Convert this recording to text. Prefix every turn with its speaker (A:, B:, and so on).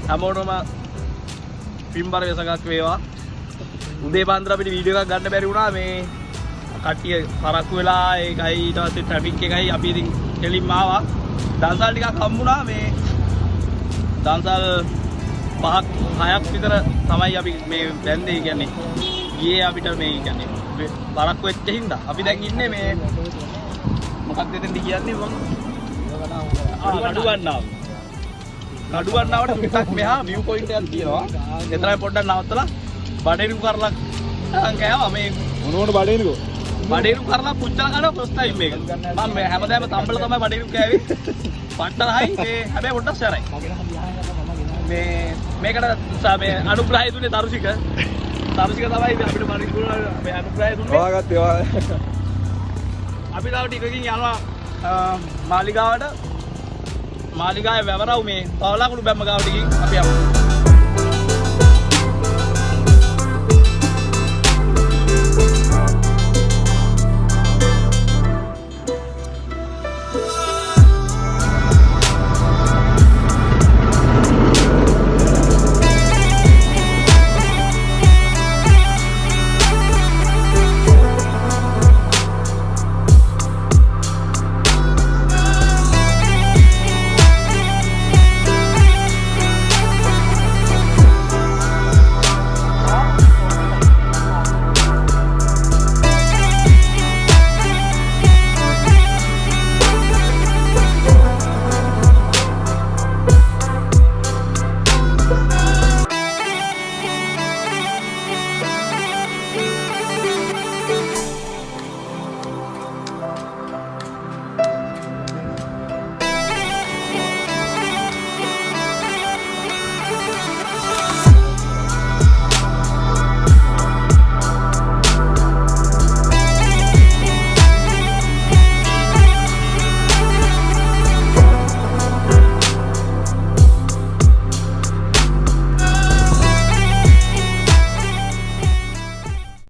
A: හැමෝටම පින්බර වෙසකක් වේවා. උදේ පාන්දර අපිට වීඩියෝ එකක් ගන්න බැරි වුණා මේ කට්ටිය පරක්කු වෙලා ඒකයි ඊට පස්සේ ට්‍රැෆික් එකයි අපි ඉතින් කෙලින්ම ආවා. දන්සල් ටිකක් හම්බුණා මේ දන්සල් 5-6ක් විතර තමයි අපි මේ දැන්නේ කියන්නේ. ගියේ අපිට මේ කියන්නේ පරක්කු වෙච්ච හින්දා අපි දැන් ඉන්නේ මේ මොකක්ද එතෙන්ද කියන්නේ මම කඩුවන්නාවට පිටක් මෙහා view point එකක් තියෙනවා. එතරම් පොඩ්ඩක් නවත්තලා බඩේරු කරලා කෑවා මේ
B: මොනවට බඩේරුකෝ?
A: බඩේරු කරලා පුච්චලා කනවා ෆස්ට් ටයිම් මේක. මම හැමදාම තම්බල තමයි බඩේරු කෑවේ. පට්ටරයි මේ හැබැයි පොඩ්ඩක් සැරයි. මේකට මේ අනුග්‍රහය දුන්නේ තරුසික. තරුසික තමයි අපිට පරිපූර්ණ මේ අනුග්‍රහය දුන්නේ.
B: ඔයාගත්තේ ඔයා.
A: අපි තව ටිකකින් යනවා මාලිගාවට. මාලිගාවේ වැවරව් මේ පවලාකුළු බැම්ම ගාවට ගිහින් අපි යමු.